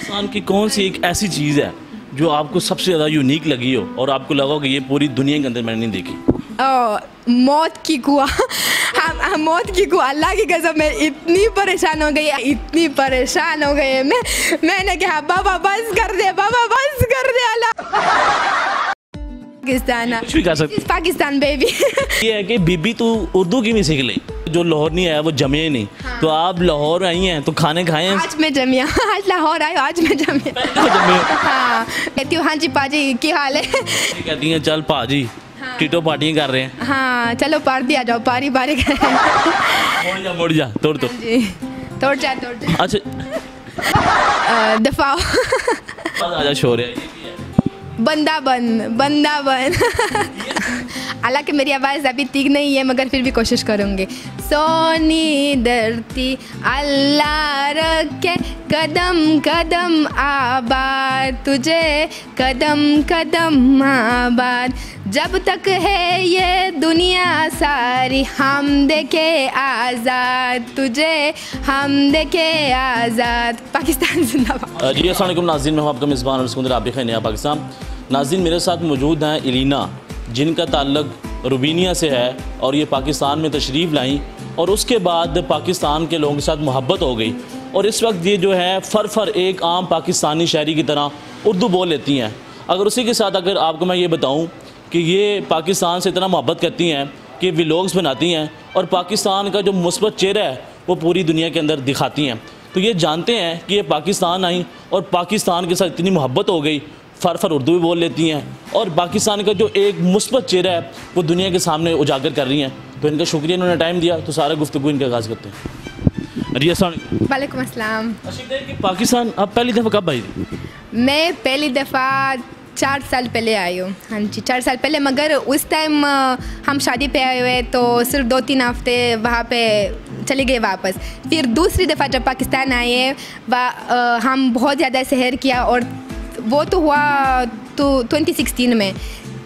पाकिस्तान की कौन सी एक ऐसी चीज़ है जो आपको सबसे ज़्यादा यूनिक लगी हो और आपको लगा हो कि ये पूरी दुनिया के अंदर मैंने नहीं देखी? मौत की कुआं। हम मौत की कुआं, अल्लाह की कसम मैं इतनी परेशान हो गई मैंने कहा बाबा बस कर दे, बाबा बस कर दे अल्लाह। पाकिस्तान बेबी। ये है कि बीबी तू उर्दू की नहीं सीख ली, जो लाहौर नहीं आया वो जमे नहीं। हाँ। तो आप लाहौर आई हैं तो खाने खाए हैं? आज मैं जमिया, आज लाहौर आई, आज मैं जमिया। हाँ कहती हूँ हाँ जी पाजी की हाल है। कहती हैं चल पाजी हाँ। टीटो पार्टियाँ कर रहे हैं। हाँ चलो पार्टी आ जाओ, पारी बारी करें। मुड़ जा तोड़ तो तोड़ जा। दफाओ आजा शोर है। बंदा बन। हालांकि मेरी आवाज़ अभी ठीक नहीं है मगर फिर भी कोशिश करूँगी। सोनी धरती अल्लाह रखे कदम कदम आबाद, तुझे कदम कदम आबाद, जब तक है ये दुनिया सारी हम देखे आज़ाद, तुझे हम देखे आज़ाद। पाकिस्तान जिंदाबाद। जी अस्सलाम वालेकुम नाज़रीन, मैं हूं आपका मेज़बान और सुंदर आप देख रहे हैं नया पाकिस्तान। नाज़रीन मेरे साथ मौजूद हैं इलीना, जिनका ताल्लुक रुबीनिया से है और ये पाकिस्तान में तशरीफ़ लाई और उसके बाद पाकिस्तान के लोगों के साथ मोहब्बत हो गई और इस वक्त ये जो है फर एक आम पाकिस्तानी शहरी की तरह उर्दू बोल लेती हैं। अगर उसी के साथ अगर आपको मैं ये बताऊँ कि ये पाकिस्तान से इतना मोहब्बत करती हैं कि व्लॉग्स बनाती हैं और पाकिस्तान का जो मुस्बत चेहरा है वो पूरी दुनिया के अंदर दिखाती हैं, तो ये जानते हैं कि ये पाकिस्तान आई और पाकिस्तान के साथ इतनी मोहब्बत हो गई, फर उर्दू भी बोल लेती हैं और पाकिस्तान का जो एक मुस्बत चेहरा है वो दुनिया के सामने उजागर कर रही हैं। तो इनका शुक्रिया, इन्होंने टाइम दिया। तो सारा गुफ्तगू इनका आगाज़ करते हैं। जी अस्सलाम वालेकुम अस्सलाम। पाकिस्तान आप पहली दफ़ा कब आई थी? मैं पहली दफ़ा 4 साल पहले आई हूँ। हाँ जी 4 साल पहले, मगर उस टाइम हम शादी पे आए हुए तो सिर्फ 2-3 हफ्ते वहाँ पे चले गए वापस। फिर दूसरी दफ़ा जब पाकिस्तान आए हम बहुत ज़्यादा सैर किया और वो तो हुआ तो 2016 में।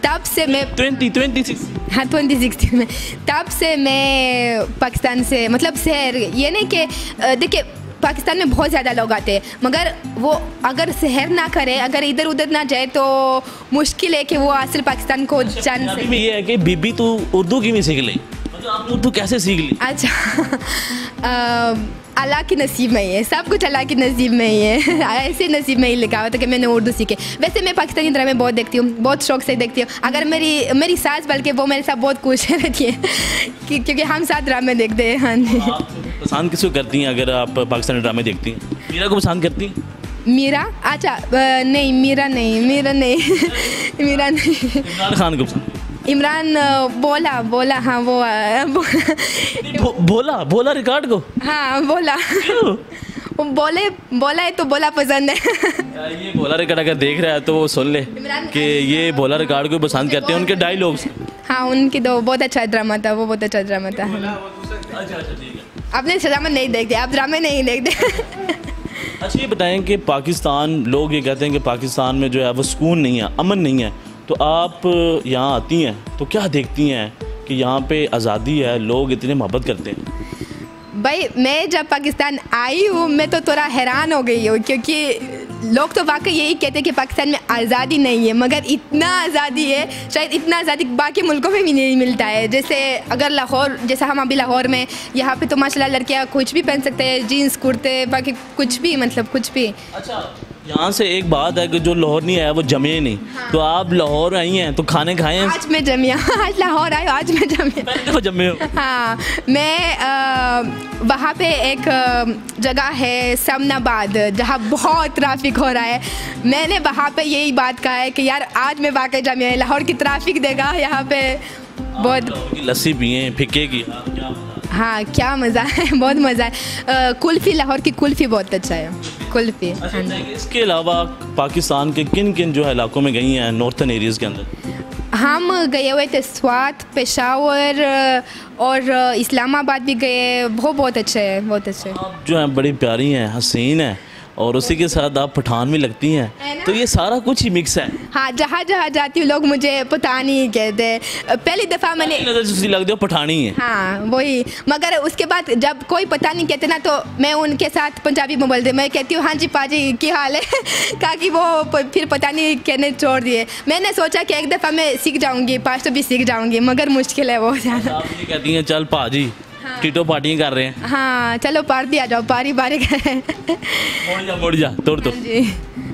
तब से मैं 2016 हाँ 2016 में तब से मैं पाकिस्तान से मतलब सैर, ये नहीं कि देखिए पाकिस्तान में बहुत ज़्यादा लोग आते हैं मगर वो अगर शहर ना करे, अगर इधर उधर ना जाए तो मुश्किल है कि वो असल पाकिस्तान को जान सके। ये है कि बीबी तू उर्दू की नहीं सीख ली, मतलब आपने उर्दू कैसे सीख ली? अच्छा अल्लाह की नसीब में ही है, सब कुछ अल्लाह की नसीब में ही है। ऐसे नसीब में ही लिखा हुआ था कि मैंने उर्दू सीखे। वैसे मैं पाकिस्तानी ड्रामे बहुत देखती हूँ, बहुत शौक से देखती हूँ। अगर मेरी सास बल्कि वो मेरे साथ बहुत खुश रहती है क्योंकि हम साथ ड्रामे देखते हैं। हाँ जी। पसंद किसको करती हैं अगर आप पाकिस्तानी ड्रामे देखती हैं? मीरा को पसंद करती हैं? मीरा? अच्छा नहीं मीरा नहीं इमरान खान को पसंद? इमरान बोला हाँ वो बोला रिकॉर्ड को? हाँ बोला है तो बोला पसंद है। ये बोला रिकॉर्ड अगर देख रहा है तो वो सुन ले कि ये बोला रिकॉर्ड को पसंद करते हैं, उनके डायलॉग्स। हाँ उनकी तो बहुत अच्छा ड्रामा था, वो बहुत अच्छा ड्रामा था। आपने ड्रामा नहीं देखते, आप ड्रामे नहीं देखते। अच्छा ये बताएं कि पाकिस्तान, लोग ये कहते हैं कि पाकिस्तान में जो है वो सुकून नहीं है, अमन नहीं है, तो आप यहाँ आती हैं तो क्या देखती हैं कि यहाँ पे आज़ादी है, लोग इतने मोहब्बत करते हैं? भाई मैं जब पाकिस्तान आई हूँ मैं तो थोड़ा हैरान हो गई हूँ क्योंकि लोग तो वाकई यही कहते हैं कि पाकिस्तान में आज़ादी नहीं है, मगर इतना आज़ादी है, शायद इतना आज़ादी बाकी मुल्कों में भी नहीं मिलता है। जैसे अगर लाहौर, जैसा हम अभी लाहौर में, यहाँ पे तो माशाल्लाह लड़कियाँ कुछ भी पहन सकते हैं, जीन्स कुर्ते, बाकी कुछ भी, मतलब कुछ भी। अच्छा यहाँ से एक बात है कि जो लाहौर नहीं आया वो जमे नहीं। हाँ। तो आप लाहौर आई हैं तो खाने खाए हैं? आज मैं जमिया, आज लाहौर आई, आज मैं जमिया। जमे हो? हाँ मैं वहाँ पे एक जगह है समनाबाद जहाँ बहुत ट्रैफिक हो रहा है। मैंने वहाँ पे यही बात कहा है कि यार आज मैं वाकई जमिया, लाहौर की ट्रैफिक देगा यहाँ पे बहुत। लस्सी पिए फिक्के की? हाँ क्या मज़ा है, बहुत मज़ा है। कुल्फ़ी, लाहौर की कुल्फ़ी बहुत अच्छा है, कुल्फ़ी। इसके अलावा पाकिस्तान के किन किन जो है इलाकों में गई हैं नॉर्थन एरियाज़ के अंदर? हम गए हुए थे स्वात, पेशावर और इस्लामाबाद भी गए। बहुत अच्छे है, बहुत अच्छे। आप जो हैं बड़ी प्यारी हैं, हसीन हैं और उसी के साथ आप पठान में लगती हैं, तो ये सारा कुछ ही मिक्स है। हाँ, जहाँ जहाँ जाती हूँ लोग मुझे पठानी कहते। पहली दफ़ा मैंने नज़र से लगती हो पठानी है। हाँ वही, मगर उसके बाद जब कोई पठानी कहते ना तो मैं उनके साथ पंजाबी में बोलती, मैं कहती हूँ हाँ जी पाजी क्या हाल है कहा कि वो फिर पठानी कहने छोड़ दिए। मैंने सोचा कि एक दफ़ा मैं सीख जाऊँगी, पाश्तो भी सीख जाऊँगी, मगर मुश्किल है बहुत ज़्यादा। आप ये कहती हैं चल पाजी टीटो पार्टियाँ कर रहे हैं। हाँ चलो पार्टी आ जाओ, बारी बारी करें। मुड़ जा तोड़ तो। जी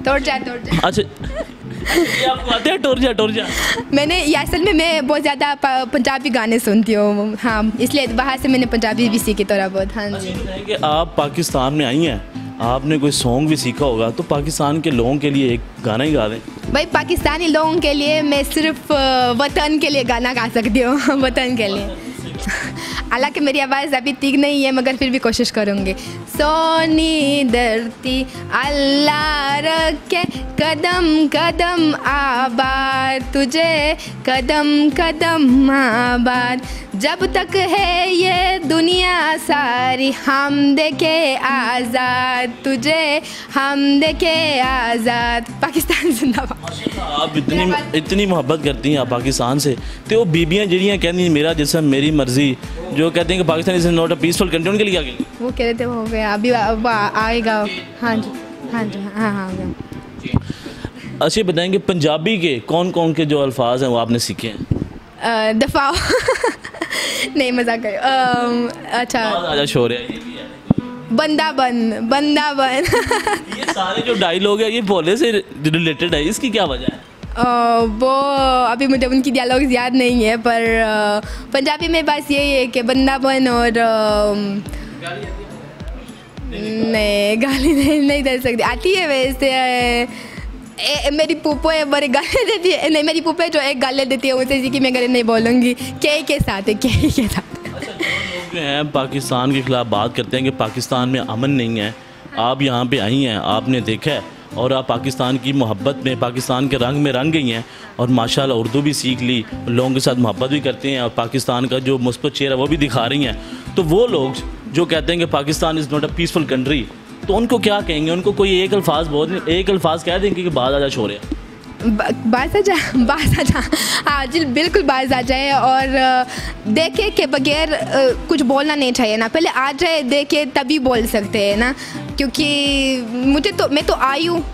तोड़ जा। अच्छा ये आपको आते हैं टोर जा? मैंने ये असल में मैं बहुत ज़्यादा पंजाबी गाने सुनती हूँ, हाँ इसलिए बाहर से मैंने पंजाबी भी सीखी थोड़ा बहुत। हाँ जी। अच्छा कि आप पाकिस्तान में आई हैं, आपने कोई सॉन्ग भी सीखा होगा, तो पाकिस्तान के लोगों के लिए एक गाना ही गा दें। भाई पाकिस्तानी लोगों के लिए मैं सिर्फ वतन के लिए गाना गा सकती हूँ वतन के लिए। हालांकि मेरी आवाज़ अभी ठीक नहीं है मगर फिर भी कोशिश करूँगी। सोनी धरती अल्लाह रखे कदम कदम आबाद, तुझे कदम कदम आबाद, जब तक है ये दुनिया सारी हम देखे आज़ाद, तुझे हम देखे आज़ाद। पाकिस्तान जिंदाबाद। आप इतनी मोहब्बत करती हैं आप पाकिस्तान से, तो वो बीबियाँ जड़ियाँ कहती मेरा जिसम मेरी मर्जी, जो कहते हैं कि Pakistan is not a peaceful country, उनके लिए क्या कहेंगे? वो कह रहे थे वो हो गया, अभी आएगा। हाँ जी हाँ जी हाँ गया। अच्छा बताएंगे पंजाबी के कौन कौन के जो अल्फाज हैं वो आपने सीखे हैं? दफ़ाओ नहीं मजाक करो। अच्छा आजा शोर है, ये भी है। बंदा बन ये सारे जो डायलॉग है ये भोले से रिलेटेड है, इसकी क्या वजह है? वो अभी मुझे उनकी डायलॉग्स याद नहीं है, पर पंजाबी में बस यही है कि बंदा बन। और नहीं गाली नहीं दे सकती, आती है वैसे। मेरी पुप्पो है बड़ी गाली देती है, नहीं मेरी पुप्पो जो एक गाली देती है उसे जी कि मैं गाली नहीं बोलूँगी, के साथ है के साथ। लोग जो हैं पाकिस्तान के ख़िलाफ़ बात करते हैं कि पाकिस्तान में अमन नहीं है। आप यहाँ पे आई हैं, आपने देखा है, और आप पाकिस्तान की मोहब्बत में, पाकिस्तान के रंग में रंग गई हैं, और माशाल्लाह उर्दू भी सीख ली, लोगों के साथ मोहब्बत भी करते हैं, और पाकिस्तान का जो मुस्बत चेहरा वो भी दिखा रही हैं। तो वो लोग जो कहते हैं कि Pakistan is not a peaceful country, तो उनको क्या कहेंगे? उनको कोई एक अल्फाज कह देंगे कि बाज आजा छोड़े, बाज आ जा। हाँ जी बिल्कुल बाज आ जाए, और देखे के बगैर कुछ बोलना नहीं चाहिए ना, पहले आ जाए देखे तभी बोल सकते हैं ना, क्योंकि मैं तो आई हूँ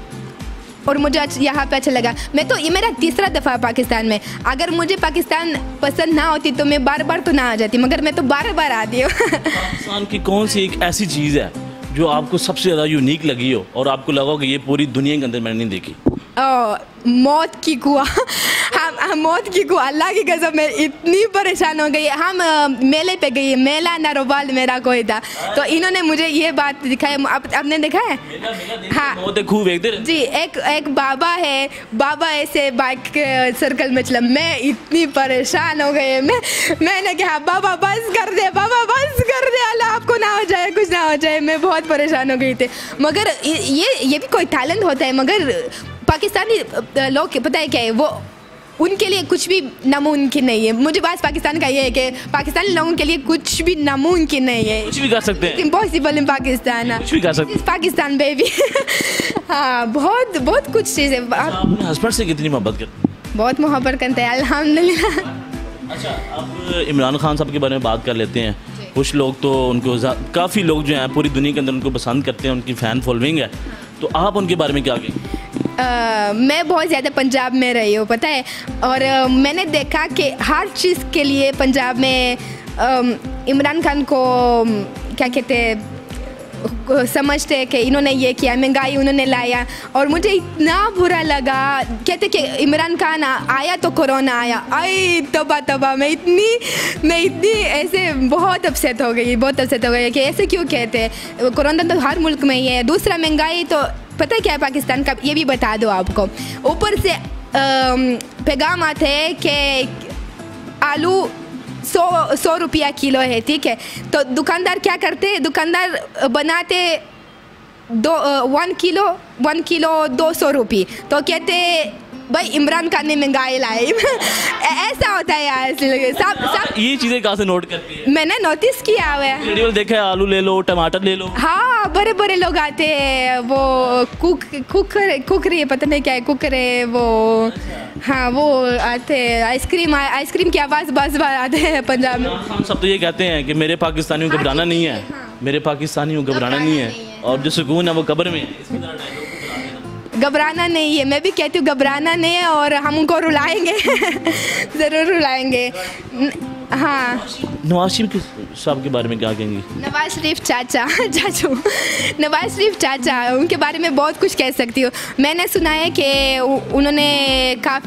और मुझे यहाँ पे अच्छा लगा। ये मेरा तीसरा दफ़ा पाकिस्तान में। अगर मुझे पाकिस्तान पसंद ना होती तो मैं बार बार तो ना आ जाती, मगर मैं तो बार बार आती हूँ। पाकिस्तान की कौन सी एक ऐसी चीज़ है जो आपको सबसे ज़्यादा यूनिक लगी हो और आपको लगा हो कि ये पूरी दुनिया के अंदर मैंने नहीं देखी? मौत की कुआं। हम मौत की कुआं, अल्लाह की कसम मैं इतनी परेशान हो गई। हम मेले पे गई, मेला नारोबाल मेरा कोई था, तो इन्होंने मुझे ये बात दिखाई। आपने देखा है? हाँ जी, एक बाबा है, बाबा ऐसे बाइक सर्कल में चला, मैं इतनी परेशान हो गई। मैंने कहा बाबा बस कर दे, बाबा बस कर दे, अल्लाह आपको ना हो जाए, कुछ ना हो जाए। मैं बहुत परेशान हो गई थी। मगर ये भी कोई टैलेंट होता है, मगर पाकिस्तानी लोग पता है क्या है, वो उनके लिए कुछ भी नामुमकिन नहीं है। मुझे बात पाकिस्तान का ये है कि पाकिस्तानी लोगों के लिए कुछ भी नामुमकिन नहीं है, कुछ भी कर सकते हैं, इम्पॉसिबल इन पाकिस्तान, कुछ भी कर सकते हैं पाकिस्तान बेबी। हाँ बहुत कुछ चीज़ें। अपने हस्बैंड से कितनी मोहब्बत करते हैं? बहुत मोहब्बत करते हैं अल्हम्दुलिल्लाह। अच्छा, अब इमरान खान साहब के बारे में बात कर लेते हैं। कुछ लोग तो उनको, काफ़ी लोग जो हैं पूरी दुनिया के अंदर उनको पसंद करते हैं, उनकी फ़ैन फॉलोइंग है, तो आप उनके बारे में क्या कहेंगे? मैं बहुत ज़्यादा पंजाब में रही हूँ पता है, और मैंने देखा कि हर चीज़ के लिए पंजाब में इमरान खान को क्या कहते हैं, समझते हैं कि इन्होंने ये किया, महंगाई उन्होंने लाया। और मुझे इतना बुरा लगा, कहते कि इमरान खान आया तो कोरोना आया, आई तबाह। मैं इतनी ऐसे बहुत अपसेट हो गई कि ऐसे क्यों कहते हैं, कोरोना तो हर मुल्क में ही है। दूसरा महंगाई तो पता है क्या है पाकिस्तान का, ये भी बता दो आपको। ऊपर से पैगाम आते हैं कि आलू 100 रुपया किलो है, ठीक है, तो दुकानदार क्या करते हैं, दुकानदार बनाते 1 किलो 200 रुपये, तो कहते भाई इमरान खान ने महंगाई लाई ऐसा होता है यार, सब ये चीज़ें कहाँ से नोट करती है? मैंने नोटिस किया हुआ है। वीडियो में देखा है, आलू ले लो, टमाटर ले लो। हाँ, बड़े बड़े लोग आते हैं, वो कुकरी पता नहीं क्या है, कुकरे वो, हाँ वो आते हैं, आइसक्रीम की आवाज़ बस बार आते हैं पंजाब में। हम सब तो ये कहते हैं कि मेरे पाकिस्तानियों को घबराना नहीं है, मेरे पाकिस्तानियों को घबराना नहीं है, और जो सुकून है वो कब्र में है। घबराना नहीं है, मैं भी कहती हूँ घबराना नहीं है, और हम उनको रुलाएंगे ज़रूर रुलाएंगे। हाँ, नवाज शरीफ साहब के बारे में क्या कहेंगी? नवाज शरीफ चाचू नवाज शरीफ चाचा, उनके बारे में बहुत कुछ कह सकती हूँ। मैंने सुना है कि उन्होंने काफ़ी